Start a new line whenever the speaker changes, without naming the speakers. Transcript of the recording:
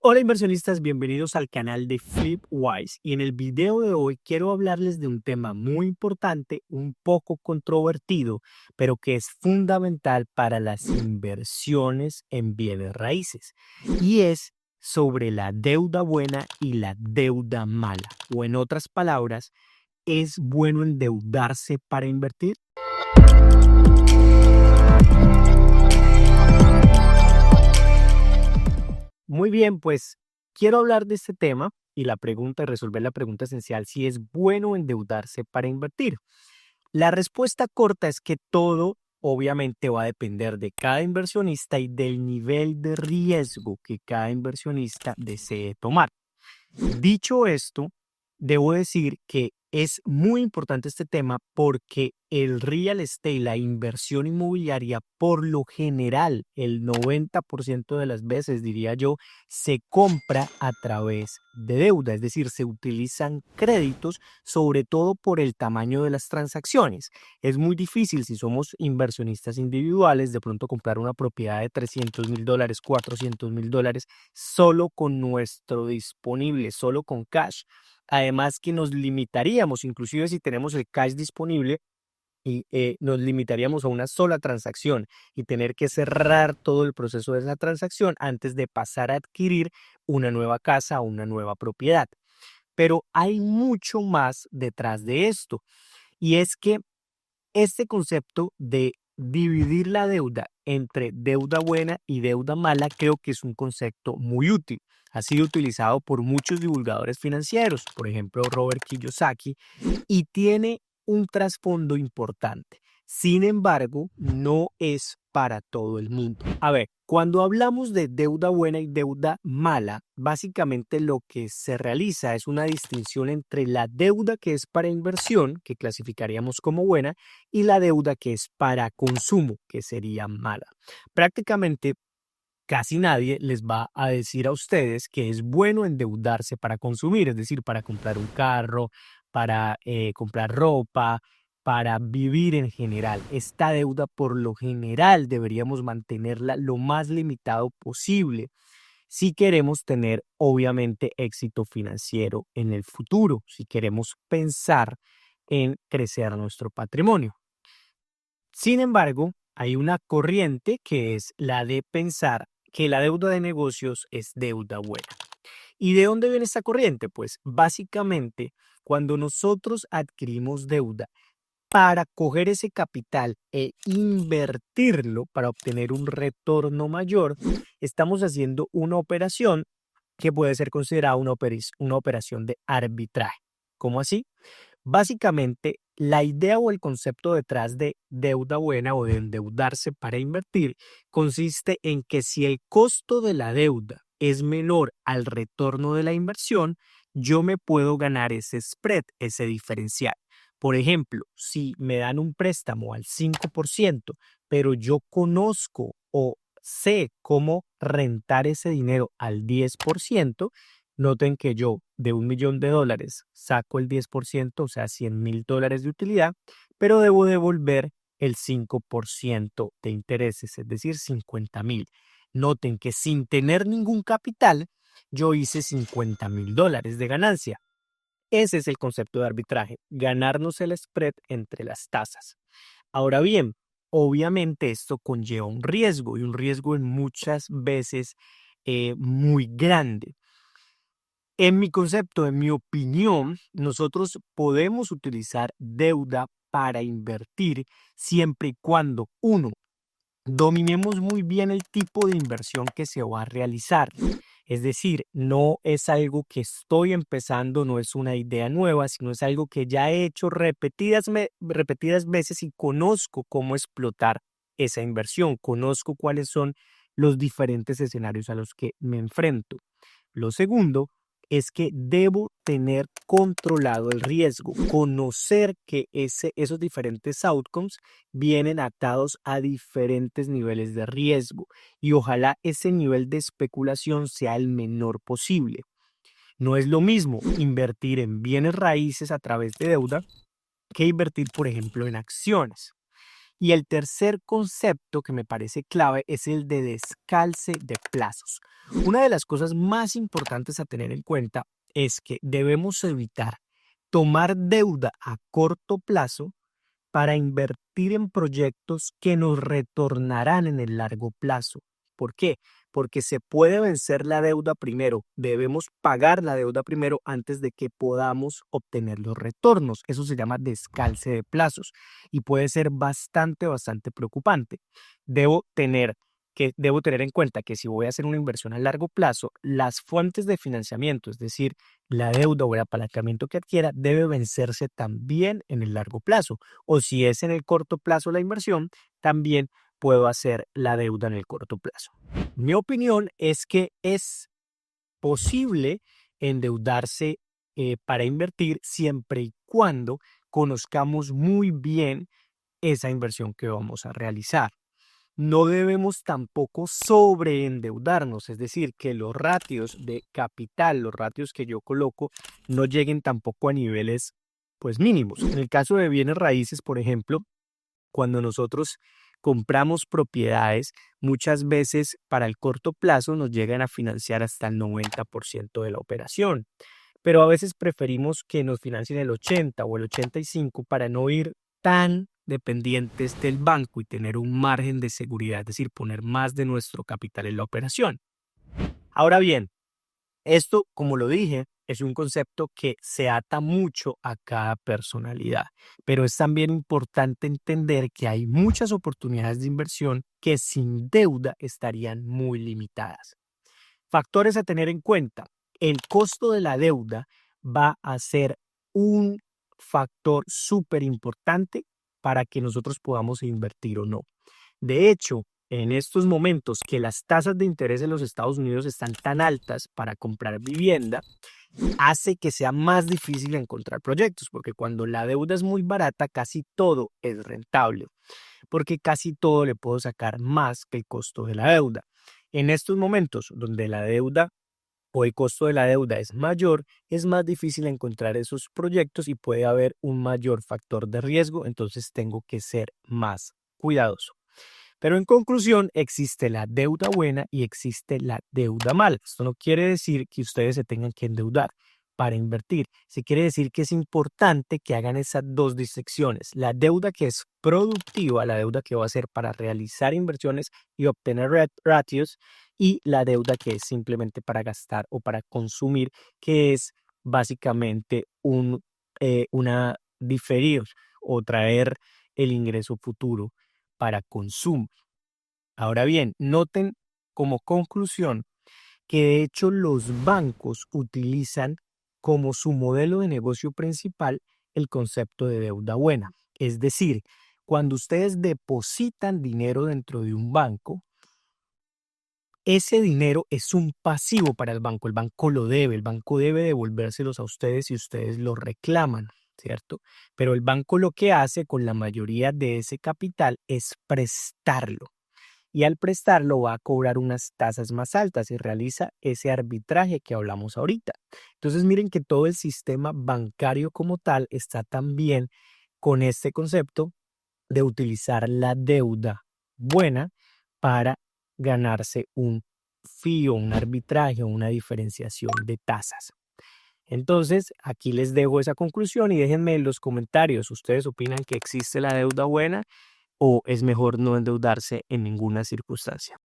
Hola inversionistas, bienvenidos al canal de FlipWise y en el video de hoy quiero hablarles de un tema muy importante, un poco controvertido, pero que es fundamental para las inversiones en bienes raíces y es sobre la deuda buena y la deuda mala, o en otras palabras, ¿es bueno endeudarse para invertir? Muy bien, pues quiero hablar de este tema y resolver la pregunta esencial, si es bueno endeudarse para invertir. La respuesta corta es que todo obviamente va a depender de cada inversionista y del nivel de riesgo que cada inversionista desee tomar. Dicho esto, debo decir que es muy importante este tema porque el real estate, la inversión inmobiliaria, por lo general, el 90% de las veces, diría yo, se compra a través de deuda, es decir, se utilizan créditos, sobre todo por el tamaño de las transacciones. Es muy difícil si somos inversionistas individuales de pronto comprar una propiedad de $300,000, $400,000 solo con nuestro disponible, solo con cash. Además que nos limitaríamos, inclusive si tenemos el cash disponible, y nos limitaríamos a una sola transacción y tener que cerrar todo el proceso de esa transacción antes de pasar a adquirir una nueva casa o una nueva propiedad. Pero hay mucho más detrás de esto, y es que este concepto de dividir la deuda entre deuda buena y deuda mala creo que es un concepto muy útil. Ha sido utilizado por muchos divulgadores financieros, por ejemplo Robert Kiyosaki, y tiene un trasfondo importante. Sin embargo, no es para todo el mundo. A ver, cuando hablamos de deuda buena y deuda mala, básicamente lo que se realiza es una distinción entre la deuda que es para inversión, que clasificaríamos como buena, y la deuda que es para consumo, que sería mala. Prácticamente casi nadie les va a decir a ustedes que es bueno endeudarse para consumir, es decir, para comprar un carro, para comprar ropa, para vivir en general. Esta deuda por lo general deberíamos mantenerla lo más limitado posible si queremos tener obviamente éxito financiero en el futuro, si queremos pensar en crecer nuestro patrimonio. Sin embargo, hay una corriente que es la de pensar que la deuda de negocios es deuda buena. ¿Y de dónde viene esta corriente? Pues básicamente cuando nosotros adquirimos deuda para coger ese capital e invertirlo para obtener un retorno mayor, estamos haciendo una operación que puede ser considerada una operación de arbitraje. ¿Cómo así? Básicamente, la idea o el concepto detrás de deuda buena o de endeudarse para invertir consiste en que si el costo de la deuda es menor al retorno de la inversión, yo me puedo ganar ese spread, ese diferencial. Por ejemplo, si me dan un préstamo al 5%, pero yo conozco o sé cómo rentar ese dinero al 10%, noten que yo de $1,000,000 saco el 10%, o sea, $100,000 de utilidad, pero debo devolver el 5% de intereses, es decir, 50,000. Noten que sin tener ningún capital, yo hice $50,000 de ganancia. Ese es el concepto de arbitraje, ganarnos el spread entre las tasas. Ahora bien, obviamente esto conlleva un riesgo y un riesgo en muchas veces muy grande. En mi concepto, en mi opinión, nosotros podemos utilizar deuda para invertir siempre y cuando, uno, dominemos muy bien el tipo de inversión que se va a realizar. Es decir, no es algo que estoy empezando, no es una idea nueva, sino es algo que ya he hecho repetidas veces y conozco cómo explotar esa inversión, conozco cuáles son los diferentes escenarios a los que me enfrento. Lo segundo es que debo tener controlado el riesgo, conocer que esos diferentes outcomes vienen atados a diferentes niveles de riesgo y ojalá ese nivel de especulación sea el menor posible. No es lo mismo invertir en bienes raíces a través de deuda que invertir, por ejemplo, en acciones. Y el tercer concepto que me parece clave es el de descalce de plazos. Una de las cosas más importantes a tener en cuenta es que debemos evitar tomar deuda a corto plazo para invertir en proyectos que nos retornarán en el largo plazo. ¿Por qué? Porque se puede vencer la deuda primero. Debemos pagar la deuda primero antes de que podamos obtener los retornos. Eso se llama descalce de plazos y puede ser bastante preocupante. Debo tener en cuenta que si voy a hacer una inversión a largo plazo, las fuentes de financiamiento, es decir, la deuda o el apalancamiento que adquiera, debe vencerse también en el largo plazo. O si es en el corto plazo la inversión, también puedo hacer la deuda en el corto plazo. Mi opinión es que es posible endeudarse para invertir siempre y cuando conozcamos muy bien esa inversión que vamos a realizar. No debemos tampoco sobreendeudarnos, es decir, que los ratios de capital, los ratios que yo coloco, no lleguen tampoco a niveles pues mínimos. En el caso de bienes raíces, por ejemplo, cuando nosotros compramos propiedades, muchas veces para el corto plazo nos llegan a financiar hasta el 90% de la operación, pero a veces preferimos que nos financien el 80 o el 85 para no ir tan dependientes del banco y tener un margen de seguridad, es decir, poner más de nuestro capital en la operación. Ahora bien, esto, como lo dije, es un concepto que se ata mucho a cada personalidad, pero es también importante entender que hay muchas oportunidades de inversión que sin deuda estarían muy limitadas. Factores a tener en cuenta. El costo de la deuda va a ser un factor súper importante para que nosotros podamos invertir o no. De hecho, en estos momentos que las tasas de interés en los Estados Unidos están tan altas para comprar vivienda, hace que sea más difícil encontrar proyectos, porque cuando la deuda es muy barata, casi todo es rentable, porque casi todo le puedo sacar más que el costo de la deuda. En estos momentos donde la deuda o el costo de la deuda es mayor, es más difícil encontrar esos proyectos y puede haber un mayor factor de riesgo, entonces tengo que ser más cuidadoso. Pero en conclusión, existe la deuda buena y existe la deuda mala. Esto no quiere decir que ustedes se tengan que endeudar para invertir. Se quiere decir que es importante que hagan esas dos disecciones. La deuda que es productiva, la deuda que va a ser para realizar inversiones y obtener ratios, y la deuda que es simplemente para gastar o para consumir, que es básicamente una diferir o traer el ingreso futuro para consumo. Ahora bien, noten como conclusión que de hecho los bancos utilizan como su modelo de negocio principal el concepto de deuda buena. Es decir, cuando ustedes depositan dinero dentro de un banco, ese dinero es un pasivo para el banco lo debe, el banco debe devolvérselos a ustedes si ustedes lo reclaman, ¿cierto? Pero el banco lo que hace con la mayoría de ese capital es prestarlo y al prestarlo va a cobrar unas tasas más altas y realiza ese arbitraje que hablamos ahorita. Entonces miren que todo el sistema bancario como tal está también con este concepto de utilizar la deuda buena para ganarse un fee o un arbitraje o una diferenciación de tasas. Entonces, aquí les dejo esa conclusión y déjenme en los comentarios, ¿ustedes opinan que existe la deuda buena o es mejor no endeudarse en ninguna circunstancia?